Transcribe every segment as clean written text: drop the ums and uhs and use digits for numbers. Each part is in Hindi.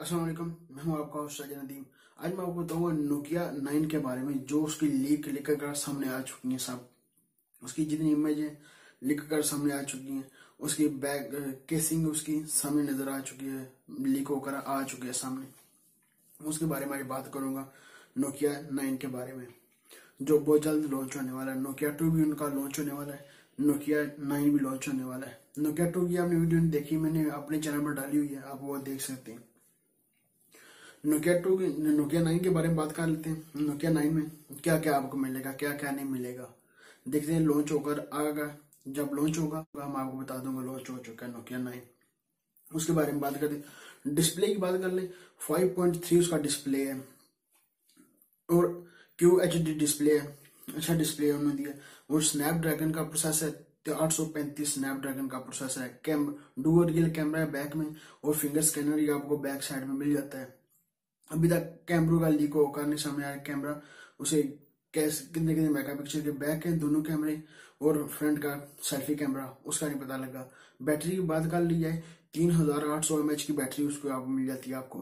अस्सलाम वालेकुम, मैं हूं आपका होस्ट शाहजान नदीम। आज मैं आपको बताऊंगा नोकिया 9 के बारे में, जो उसकी लीक लेकर कर सामने आ चुकी है। सब उसकी जितनी इमेज है लीक कर सामने आ चुकी हैं। उसकी बैक केसिंग उसकी सामने नजर आ चुकी है, लीक होकर आ चुकी है सामने। उसके बारे में आज बात करूंगा नोकिया 9 के बारे में, जो बहुत जल्द लॉन्च होने वाला है। नोकिया 2 भी उनका लॉन्च होने वाला है, नोकिया 9 भी लॉन्च होने वाला है। नोकिया 2 की आपने वीडियो देखी, मैंने अपने चैनल पर डाली हुई है, आप वो देख सकते हैं। नोकिया 9 के बारे में बात कर लेते हैं। नोकिया 9 में क्या क्या आपको मिलेगा, क्या क्या नहीं मिलेगा, देखते हैं। लॉन्च होकर आएगा, जब लॉन्च होगा हम आपको बता दूंगा लॉन्च हो चुका है नोकिया 9। उसके बारे में बात करते हैं। डिस्प्ले की बात कर ले, 5.3 उसका डिस्प्ले है और QHD डिस्प्ले है, अच्छा डिस्प्ले उन्होंने दिया। और स्नैपड्रैगन का प्रोसेसर 835 स्नैपड्रैगन का प्रोसेसर है। डुअल रियल कैमरा है बैक में, और फिंगर स्कैनर ही आपको बैक साइड में मिल जाता है। अभी तक कैमरों का लीक होकर नहीं सामने आया कैमरा, उसे कैसे कितने कितने मेगापिक्सल के बैक है दोनों कैमरे, और फ्रंट का सेल्फी कैमरा उसका नहीं पता लगा। बैटरी की बात कर ली जाए, 3800 mAh की बैटरी उसको आप मिल जाती है आपको।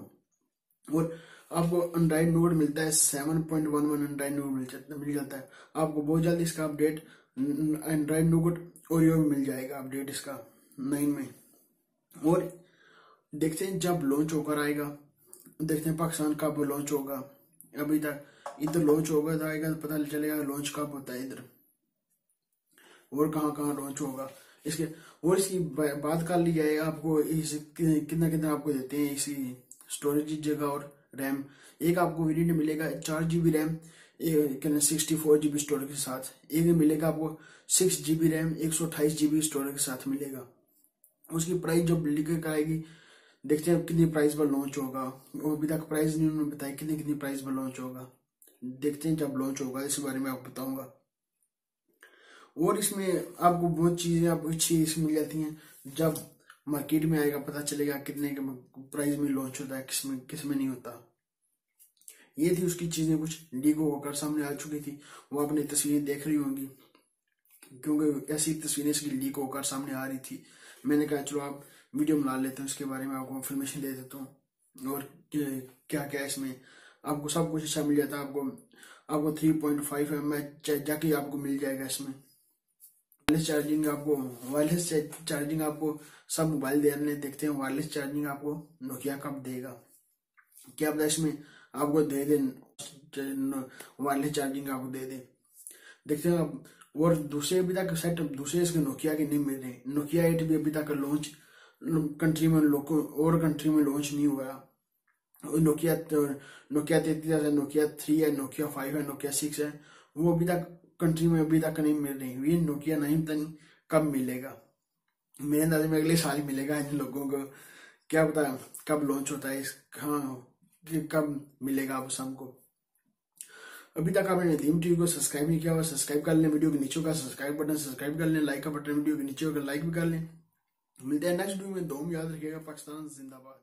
और आपको एंड्रॉइड नोड मिलता है 7.11 एंड्रॉइड नोड मिल जाता है आपको बहुत जल्द। इसका अपडेट एंड्रॉइड नोड ओरियो में मिल जाएगा, अपडेट इसका 9 में। और देखते हैं जब लॉन्च होकर आएगा, देखते हैं पाकिस्तान कब लॉन्च होगा। अभी तक इधर लॉन्च होगा तो आएगा, तो पता चलेगा लॉन्च कब होता है इधर, और कहाँ कहाँ लॉन्च होगा इसके। और इसकी बात कर ली जाए, आपको कितना कितना आपको देते हैं इसी स्टोरेज जगह और रैम। एक आपको वेरिएंट मिलेगा 4 GB रैम, 64 GB स्टोरेज के साथ। एक मिलेगा आपको 6 GB रैम 128 GB स्टोरेज के साथ मिलेगा। उसकी प्राइस जब लीक आएगी, देखते हैं कितनी प्राइस पर लॉन्च होगा। और अभी तक प्राइस नहीं उन्होंने बताया कितनी कितनी प्राइस पर लॉन्च होगा, देखते हैं जब लॉन्च होगा इस बारे में आपको बताऊंगा। और इसमें आपको बहुत चीजें आपको अच्छी इसमें मिल जाती हैं, जब मार्केट में आएगा पता चलेगा कितने के प्राइस में लॉन्च होता है, किसमें नहीं होता। ये थी उसकी चीजें, कुछ लीक होकर सामने आ चुकी थी, वो आपने तस्वीरें देख रही होंगी, क्योंकि ऐसी तस्वीरें इसकी लीक होकर सामने आ रही थी। मैंने कहा चलो आप वीडियो बना लेते हैं, उसके बारे में आपको इन्फॉर्मेशन दे देता हूँ। और क्या क्या इसमें आपको सब कुछ अच्छा मिल जाता है। आपको 3.5 mAh जाके आपको मिल जाएगा इसमें। वायरलेस चार्जिंग आपको सब मोबाइल दे रहे हैं, देखते हैं वायरलेस चार्जिंग आपको नोकिया कब देगा। क्या पता इसमें आपको दे दे वायरलेस चार्जिंग आपको दे दे, देखते हैं आप। और दूसरे अभी तक सेट दूसरे इसके नोकिया के नहीं मिल रहे। नोकिया 8 भी अभी तक लॉन्च कंट्री में और कंट्री में लॉन्च नहीं हुआ। नोकिया 33 है, नोकिया 3 है, नोकिया 5 है, नोकिया 6 है, वो अभी तक कंट्री में अभी तक नहीं मिल रही। ये नोकिया 9 तक कब मिलेगा, मेरे अंदाजे में अगले साल मिलेगा इन लोगों को। क्या पता कब लॉन्च होता है कब मिलेगा आप सबको। अभी तक आपने नदीम टीवी को सब्सक्राइब नहीं किया हुआ, सब्सक्राइब कर लें। वीडियो के नीचे का सब्सक्राइब बटन सब्सक्राइब कर लें, लाइक का बटन वीडियो के नीचे होकर लाइक भी कर लें। मिलते हैं नेक्स्ट वीडियो में। दुआ में याद रखिएगा। पाकिस्तान जिंदाबाद।